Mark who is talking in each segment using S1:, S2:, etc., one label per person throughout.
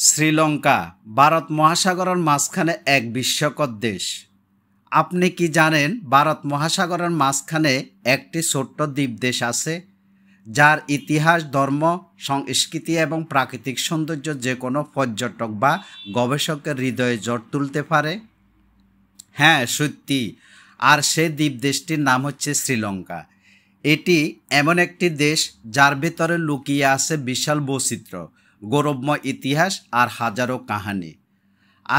S1: শ্রীলঙ্কা ভারত মহাসাগরের মাঝখানে এক বিস্ময়কর দেশ। আপনি কি জানেন ভারত মহাসাগরের মাঝখানে একটি ছোট্ট দ্বীপ দেশ আছে, যার ইতিহাস, ধর্ম, সংস্কৃতি এবং প্রাকৃতিক সৌন্দর্য যে কোনো পর্যটক বা গবেষকের হৃদয়ে ঝড় তুলতে পারে? হ্যাঁ, সত্যি। আর সেই দ্বীপ দেশটির নাম হচ্ছে শ্রীলঙ্কা। এটি এমন একটি দেশ যার ভেতরে লুকিয়ে আছে বিশাল বৈচিত্র্য, গৌরবময় ইতিহাস আর হাজারো কাহিনী।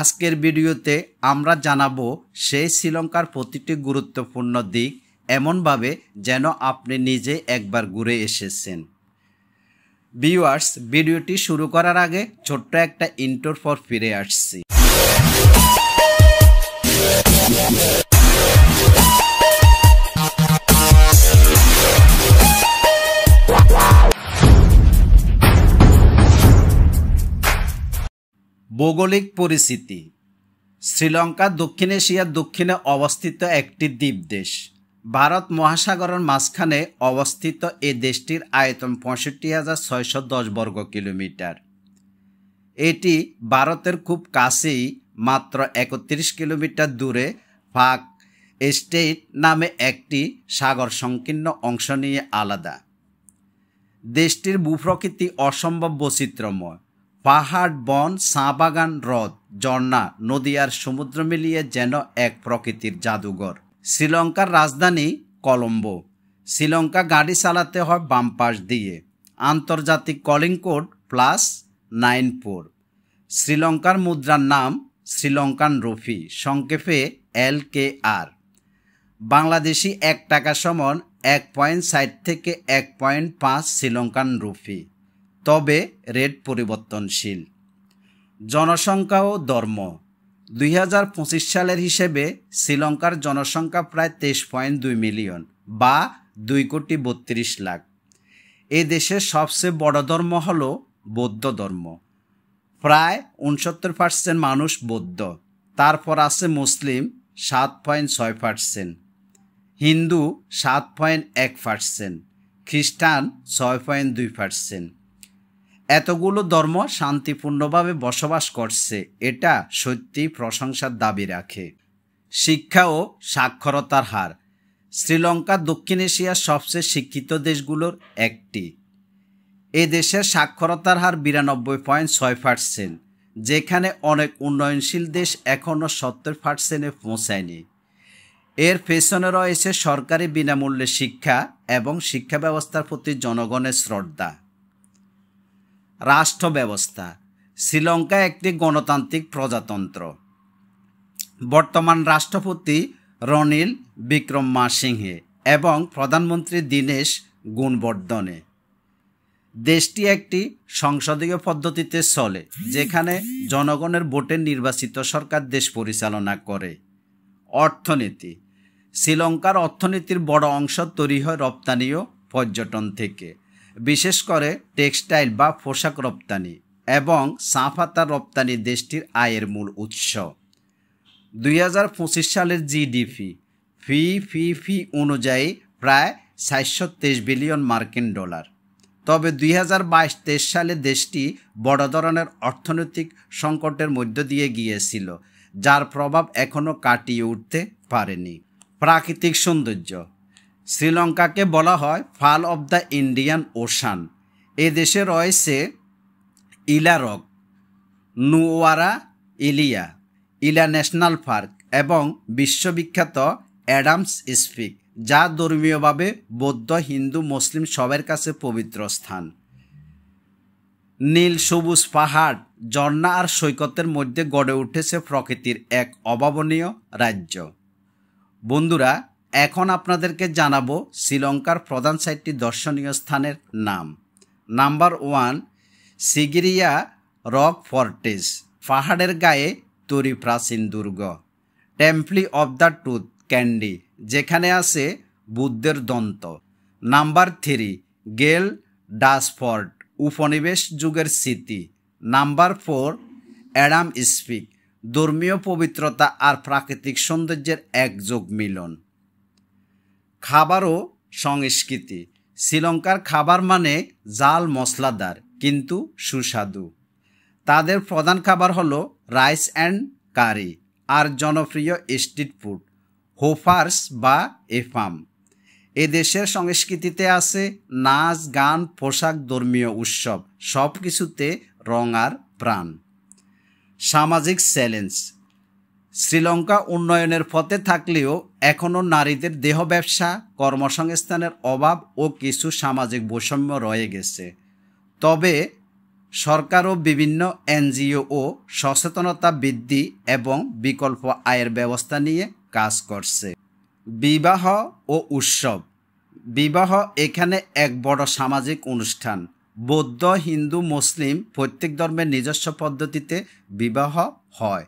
S1: আজকের ভিডিওতে আমরা জানাবো সেই শ্রীলঙ্কার প্রতিটি গুরুত্বপূর্ণ দিক এমনভাবে যেন আপনি নিজে একবার ঘুরে এসেছেন। ভিউয়ার্স, ভিডিওটি শুরু করার আগে ছোট্ট একটা ইন্ট্রোর পর ফিরে আসছি। ভৌগোলিক পরিস্থিতি। শ্রীলঙ্কা দক্ষিণ এশিয়ার দক্ষিণে অবস্থিত একটি দ্বীপ দেশ। ভারত মহাসাগরের মাঝখানে অবস্থিত এই দেশটির আয়তন ৬৫,৬১০ বর্গ কিলোমিটার। এটি ভারতের খুব কাছেই মাত্র ৩১ কিলোমিটার দূরে পাক স্টেট নামে একটি সাগর সংকীর্ণ অংশ নিয়ে আলাদা। দেশটির ভূপ্রকৃতি অসম্ভব বৈচিত্র্যময়। পাহাড়, বন, চা বাগান, হ্রদ, ঝর্ণা, নদী আর সমুদ্র মিলিয়ে যেন এক প্রকৃতির জাদুঘর। শ্রীলঙ্কার রাজধানী কলম্বো। শ্রীলঙ্কা গাড়ি চালাতে হয় বাম পাশ দিয়ে। আন্তর্জাতিক কলিং কোড +94। শ্রীলঙ্কার মুদ্রার নাম শ্রীলঙ্কান রুপি, সংক্ষেপে LKR। বাংলাদেশি ১ টাকা সমান ১.৬০ থেকে ১.৫ শ্রীলঙ্কান রুপি, তবে রেট পরিবর্তনশীল। জনসংখ্যা ও ধর্ম। ২০২৫ সালের হিসেবে শ্রীলঙ্কার জনসংখ্যা প্রায় ২৩.২ মিলিয়ন বা ২,৩২,০০,০০০। এই দেশের সবচেয়ে বড় ধর্ম হল বৌদ্ধ ধর্ম। প্রায় ৬৯% মানুষ বৌদ্ধ। তারপর আছে মুসলিম ৭.৬%, হিন্দু ৭.১%, খ্রিস্টান ৬.২%। এতগুলো ধর্ম শান্তিপূর্ণভাবে বসবাস করছে, এটা সত্যিই প্রশংসার দাবি রাখে। শিক্ষা ও সাক্ষরতার হার। শ্রীলঙ্কা দক্ষিণ এশিয়ার সবচেয়ে শিক্ষিত দেশগুলোর একটি। এ দেশের সাক্ষরতার হার ৯২.৬%, যেখানে অনেক উন্নয়নশীল দেশ এখনও ৭০%-এ পৌঁছায়নি। এর পেছনে রয়েছে সরকারি বিনামূল্যে শিক্ষা এবং শিক্ষা ব্যবস্থার প্রতি জনগণের শ্রদ্ধা। রাষ্ট্র ব্যবস্থা। শ্রীলঙ্কা একটি গণতান্ত্রিক প্রজাতন্ত্র। বর্তমান রাষ্ট্রপতি রনিল বিক্রমসিংহে এবং প্রধানমন্ত্রী দীনেশ গুণবর্ধনে। দেশটি একটি সংসদীয় পদ্ধতিতে চলে, যেখানে জনগণের ভোটে নির্বাচিত সরকার দেশ পরিচালনা করে। অর্থনীতি। শ্রীলঙ্কার অর্থনীতির বড় অংশ তৈরি হয় রপ্তানি ও পর্যটন থেকে, বিশেষ করে টেক্সটাইল বা পোশাক রপ্তানি এবং চা পাতা রপ্তানি দেশটির আয়ের মূল উৎস। ২০২৫ সালের জিডিপি ফি অনুযায়ী প্রায় ৪২৩ বিলিয়ন মার্কিন ডলার। তবে ২০২২-২৩ সালে দেশটি বড় ধরনের অর্থনৈতিক সংকটের মধ্য দিয়ে গিয়েছিল, যার প্রভাব এখনও কাটিয়ে উঠতে পারেনি। প্রাকৃতিক সৌন্দর্য। শ্রীলঙ্কাকে বলা হয় pearl of the Indian Ocean. এ দেশে রয়েছে ইলা হ্রদ, নুওয়ারা ইলা ন্যাশনাল পার্ক এবং বিশ্ববিখ্যাত অ্যাডামস স্পিক, যা ধর্মীয়ভাবে বৌদ্ধ, হিন্দু, মুসলিম সবার কাছে পবিত্র স্থান। নীল সবুজ পাহাড়, ঝর্ণা আর সৈকতের মধ্যে গড়ে উঠেছে প্রকৃতির এক অভাবনীয় রাজ্য। বন্ধুরা, এখন আপনাদেরকে জানাবো শ্রীলঙ্কার প্রধান 4টি দর্শনীয় স্থানের নাম। নাম্বার 1, সিগিরিয়া রক ফর্টেজ, পাহাড়ের গায়ে তৈরি প্রাচীন দুর্গ। Temple of the tooth candy, যেখানে আছে বুদ্ধের দন্ত। নাম্বার 3, গেল ডাস ফোর্ট, উপনিবেশ যুগের স্মৃতি। নাম্বার 4, অ্যাডাম স্পিক, ধর্মীয় পবিত্রতা আর প্রাকৃতিক সৌন্দর্যের একযোগ মিলন। খাবার ও সংস্কৃতি। শ্রীলঙ্কার খাবার মানে জাল মশলাদার কিন্তু সুস্বাদু। তাদের প্রধান খাবার হলো রাইস অ্যান্ড কারি আর জনপ্রিয় স্ট্রিট ফুড হোফার্স বা এফাম। এ দেশের সংস্কৃতিতে আছে নাচ, গান, পোশাক, ধর্মীয় উৎসব, সব কিছুতে রং আর প্রাণ। সামাজিক চ্যালেঞ্জ। শ্রীলঙ্কা উন্নয়নের পথে থাকলেও এখনও নারীদের দেহ ব্যবসা, কর্মসংস্থানের অভাব ও কিছু সামাজিক বৈষম্য রয়ে গেছে। তবে সরকারও বিভিন্ন এনজিও ও সচেতনতা বৃদ্ধি এবং বিকল্প আয়ের ব্যবস্থা নিয়ে কাজ করছে। বিবাহ ও উৎসব। বিবাহ এখানে এক বড় সামাজিক অনুষ্ঠান। বৌদ্ধ, হিন্দু, মুসলিম প্রত্যেক ধর্মের নিজস্ব পদ্ধতিতে বিবাহ হয়।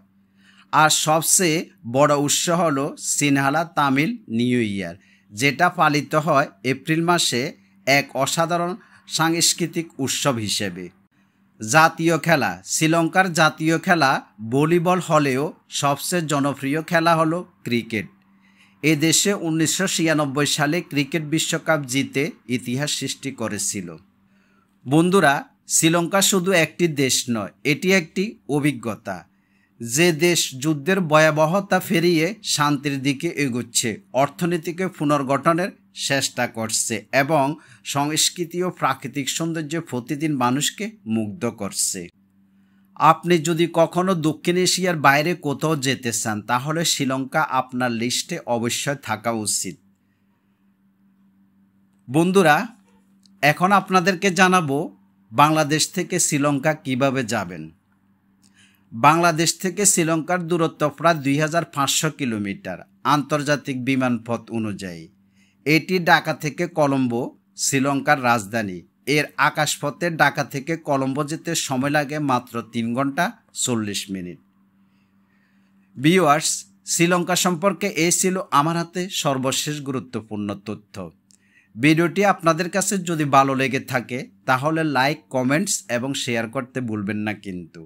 S1: আর সবচেয়ে বড় উৎসব হলো সিনহালা তামিল নিউ ইয়ার, যেটা পালিত হয় এপ্রিল মাসে এক অসাধারণ সাংস্কৃতিক উৎসব হিসেবে। জাতীয় খেলা। শ্রীলঙ্কার জাতীয় খেলা ভলিবল হলেও সবচেয়ে জনপ্রিয় খেলা হলো ক্রিকেট। এ দেশে 1996 সালে ক্রিকেট বিশ্বকাপ জিতে ইতিহাস সৃষ্টি করেছিল। বন্ধুরা, শ্রীলঙ্কা শুধু একটি দেশ নয়, এটি একটি অভিজ্ঞতা। যে দেশ যুদ্ধের ভয়াবহতা ফেরিয়ে শান্তির দিকে এগোচ্ছে, অর্থনীতিকে পুনর্গঠনের চেষ্টা করছে এবং সংস্কৃতি ও প্রাকৃতিক সৌন্দর্য প্রতিদিন মানুষকে মুগ্ধ করছে। আপনি যদি কখনো দক্ষিণ এশিয়ার বাইরে কোথাও যেতে চান, তাহলে শ্রীলঙ্কা আপনার লিস্টে অবশ্যই থাকা উচিত। বন্ধুরা, এখন আপনাদেরকে জানাবো বাংলাদেশ থেকে শ্রীলঙ্কা কিভাবে যাবেন। বাংলাদেশ থেকে শ্রীলঙ্কার দূরত্ব প্রায় 2500 কিলোমিটার আন্তর্জাতিক বিমানপথ অনুযায়ী। এটি ঢাকা থেকে কলম্বো, শ্রীলঙ্কার রাজধানী। এর আকাশপথে ঢাকা থেকে কলম্বো যেতে সময় লাগে মাত্র 3 ঘন্টা 40 মিনিট। ভিউয়ার্স, শ্রীলঙ্কা সম্পর্কে এই ছিল আমার হাতে সর্বশেষ গুরুত্বপূর্ণ তথ্য। ভিডিওটি আপনাদের কাছে যদি ভালো লেগে থাকে তাহলে লাইক, কমেন্টস এবং শেয়ার করতে ভুলবেন না কিন্তু।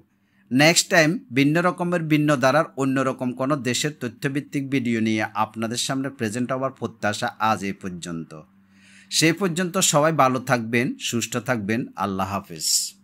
S1: নেক্সট টাইম ভিন্ন রকমের, ভিন্ন ধারার, অন্যরকম কোনো দেশের তথ্যভিত্তিক ভিডিও নিয়ে আপনাদের সামনে প্রেজেন্ট হওয়ার প্রত্যাশা আজ এই পর্যন্ত। সেই পর্যন্ত সবাই ভালো থাকবেন, সুস্থ থাকবেন। আল্লাহ হাফেজ।